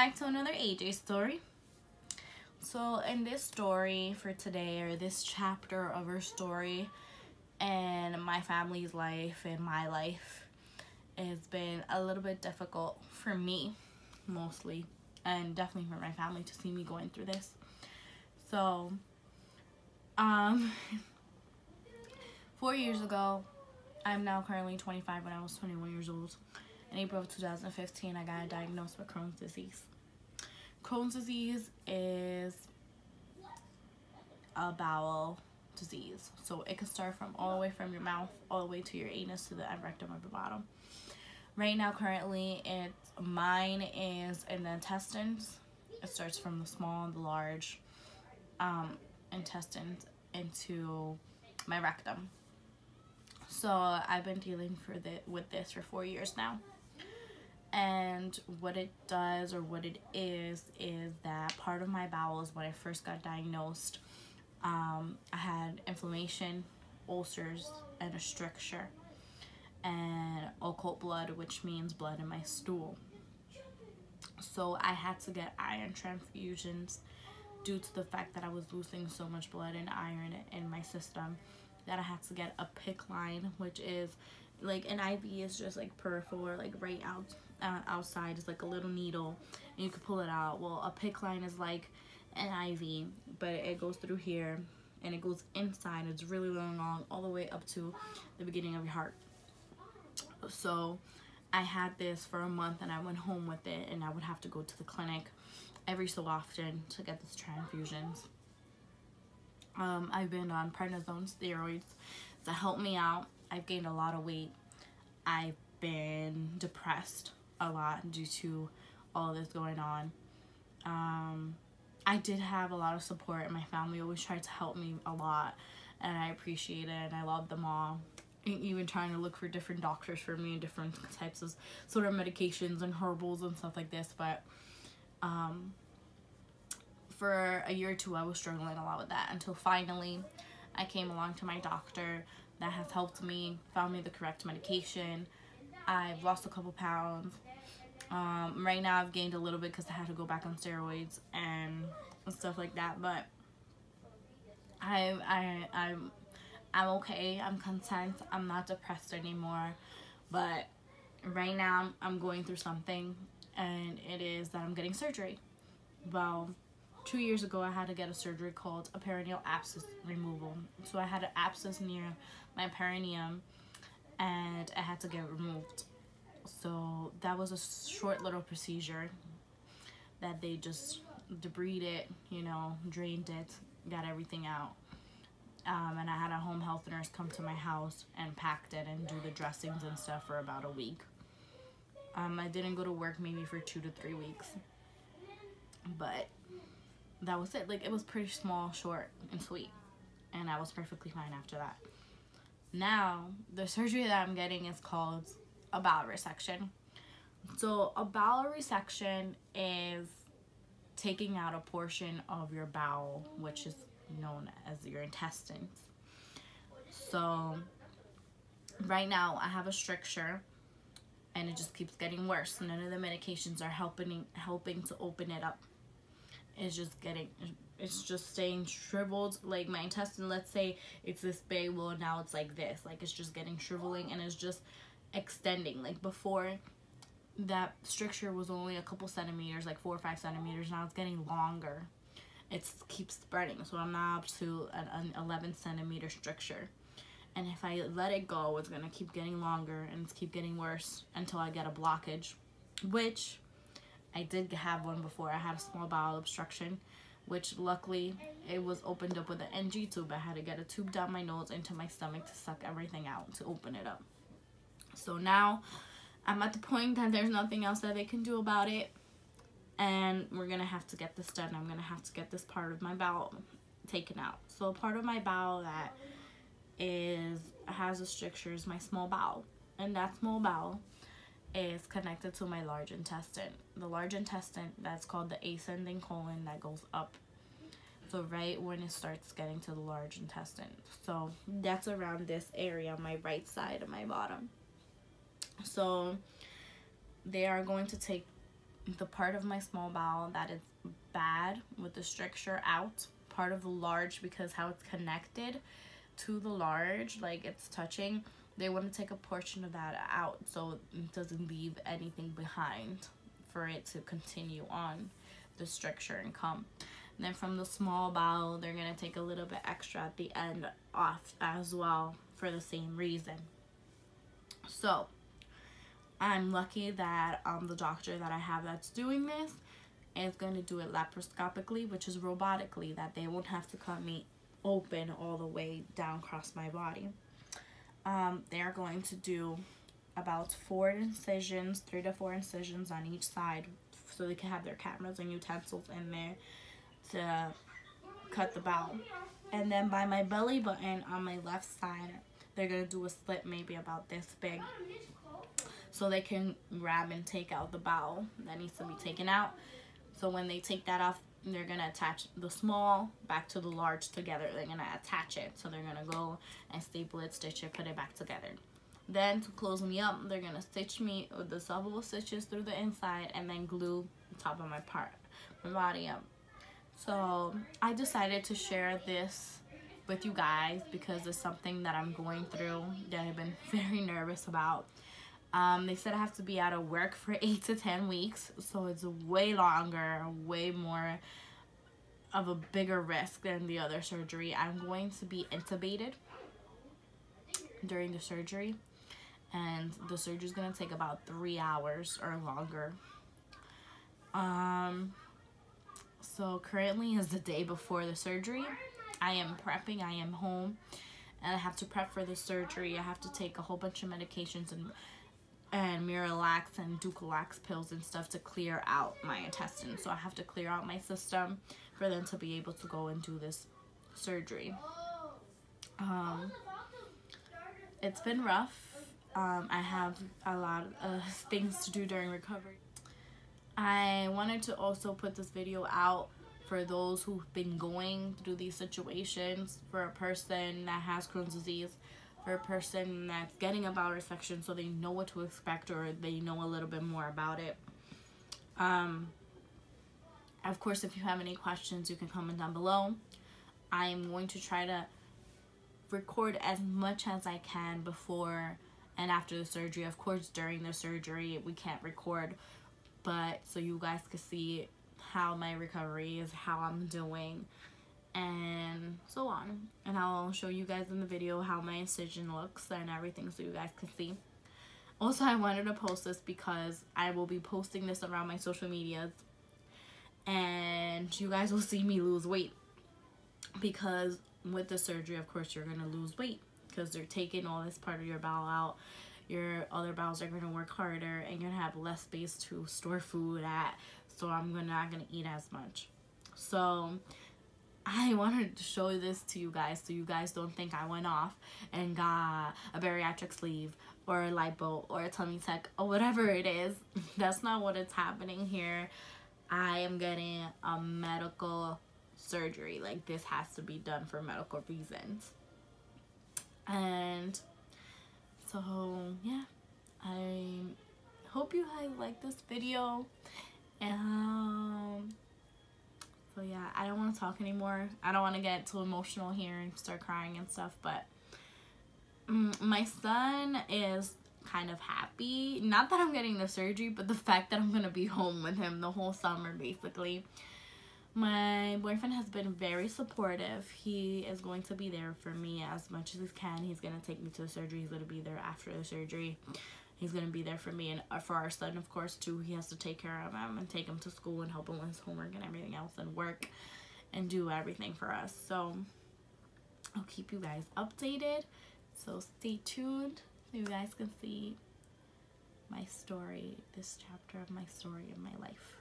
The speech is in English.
back to another AJ story. So in this story for today, or this chapter of our story and my family's life and my life, it's been a little bit difficult for me mostly, and definitely for my family to see me going through this. So 4 years ago, I'm now currently 25. When I was 21 years old, in April of 2015, I got diagnosed with Crohn's disease. Crohn's disease is a bowel disease. So it can start from all the way from your mouth all the way to your anus to the rectum of the bottom. Right now, currently, mine is in the intestines. It starts from the small and the large intestines into my rectum. So I've been dealing with this for 4 years now. And what it does, or what it is that part of my bowels, when I first got diagnosed, I had inflammation, ulcers, and a stricture, and occult blood, which means blood in my stool. So I had to get iron transfusions due to the fact that I was losing so much blood and iron in my system, that I had to get a PICC line, which is like an IV is just like peripheral, or like right outside is like a little needle and you can pull it out. Well, a PICC line is like an IV, but it goes through here and it goes inside. It's really long, all the way up to the beginning of your heart. So I had this for a month and I went home with it, and I would have to go to the clinic every so often to get these transfusions. I've been on prednisone steroids to help me out. I've gained a lot of weight. I've been depressed a lot due to all of this going on. I did have a lot of support, and my family always tried to help me a lot, and I appreciate it, and I love them all. Even trying to look for different doctors for me, and different types of sort of medications and herbals and stuff like this. But for a year or two, I was struggling a lot with that, until finally I came along to my doctor that has helped me, found me the correct medication. I've lost a couple pounds. Right now I've gained a little bit because I had to go back on steroids and stuff like that, but I'm okay. I'm content. I'm not depressed anymore. But right now I'm going through something, and it is that I'm getting surgery. Well, 2 years ago I had to get a surgery called a perineal abscess removal. So I had an abscess near my perineum, and I had to get removed. So that was a short little procedure that they just debrided it, drained it, got everything out. And I had a home health nurse come to my house and packed it and do the dressings and stuff for about a week. I didn't go to work maybe for 2 to 3 weeks, but that was it. Like, it was pretty small, short, and sweet, and I was perfectly fine after that. Now, the surgery that I'm getting is called a bowel resection. So a bowel resection is taking out a portion of your bowel, which is known as your intestines. So right now I have a stricture, and it just keeps getting worse. None of the medications are helping to open it up. It's just staying shriveled. Like, my intestine, let's say it's this big, well, now it's like this. Like, it's just getting shriveling, and it's just extending. Like, before, that stricture was only a couple centimeters, like 4 or 5 centimeters. Now it's getting longer. It keeps spreading. So I'm now up to an 11 centimeter stricture. And if I let it go, it's gonna keep getting longer, and it's keep getting worse until I get a blockage, which I did have one before. I had a small bowel obstruction, which luckily it was opened up with an NG tube. I had to get a tube down my nose into my stomach to suck everything out to open it up. So now I'm at the point that there's nothing else that they can do about it, and we're gonna have to get this done. I'm gonna have to get this part of my bowel taken out. So part of my bowel that has a stricture is my small bowel, and that small bowel is connected to my large intestine. The large intestine, that's called the ascending colon, that goes up. So right when it starts getting to the large intestine. So that's around this area, my right side of my bottom. So they are going to take the part of my small bowel that is bad with the stricture out, part of the large, because how it's connected to the large, like it's touching, they want to take a portion of that out so it doesn't leave anything behind for it to continue on the stricture and come. And then from the small bowel, they're going to take a little bit extra at the end off as well for the same reason. So I'm lucky that the doctor that I have that's doing this is going to do it laparoscopically, which is robotically, that they won't have to cut me open all the way down across my body. They are going to do about 4 incisions, 3 to 4 incisions on each side, so they can have their cameras and utensils in there to cut the bowel. And then by my belly button on my left side, they're going to do a slit maybe about this big, so they can grab and take out the bowel that needs to be taken out. So when they take that off, they're going to attach the small back to the large together. They're going to attach it. So they're going to go and staple it, stitch it, put it back together. Then to close me up, they're going to stitch me with the subbable stitches through the inside and then glue the top of my body up. So I decided to share this with you guys because it's something that I'm going through that I've been very nervous about. They said I have to be out of work for 8 to 10 weeks, so it's way longer, way more of a bigger risk than the other surgery. I'm going to be intubated during the surgery, and the surgery is going to take about 3 hours or longer. So currently is the day before the surgery. I am prepping. I am home, and I have to prep for the surgery. I have to take a whole bunch of medications and Miralax and Dulcolax pills and stuff to clear out my intestines. So I have to clear out my system for them to be able to go and do this surgery. It's been rough. I have a lot of things to do during recovery. I wanted to also put this video out for those who've been going through these situations, for a person that has Crohn's disease, for a person that's getting a bowel resection, so they know what to expect or they know a little bit more about it. Of course, if you have any questions, you can comment down below. I'm going to try to record as much as I can before and after the surgery. Of course, during the surgery, we can't record, but so you guys can see how my recovery is, how I'm doing, and so on. And I'll show you guys in the video how my incision looks and everything so you guys can see. Also, I wanted to post this because I will be posting this around my social medias, and you guys will see me lose weight, because with the surgery, of course, you're gonna lose weight because they're taking all this part of your bowel out. Your other bowels are gonna work harder, and you're gonna have less space to store food at, so I'm not gonna eat as much. So I wanted to show this to you guys so you guys don't think I went off and got a bariatric sleeve or a lipo or a tummy tuck or whatever it is. That's not what is happening here. I am getting a medical surgery. Like, this has to be done for medical reasons. And so yeah, I hope you guys like this video. So yeah, I don't want to talk anymore. I don't want to get too emotional here and start crying and stuff, but my son is kind of happy. Not that I'm getting the surgery, but the fact that I'm going to be home with him the whole summer, basically. My boyfriend has been very supportive. He is going to be there for me as much as he can. He's going to take me to the surgery. He's going to be there after the surgery. He's going to be there for me and for our son, of course, too. He has to take care of him and take him to school and help him with his homework and everything else and work and do everything for us. So I'll keep you guys updated. So stay tuned so you guys can see my story, this chapter of my story in my life.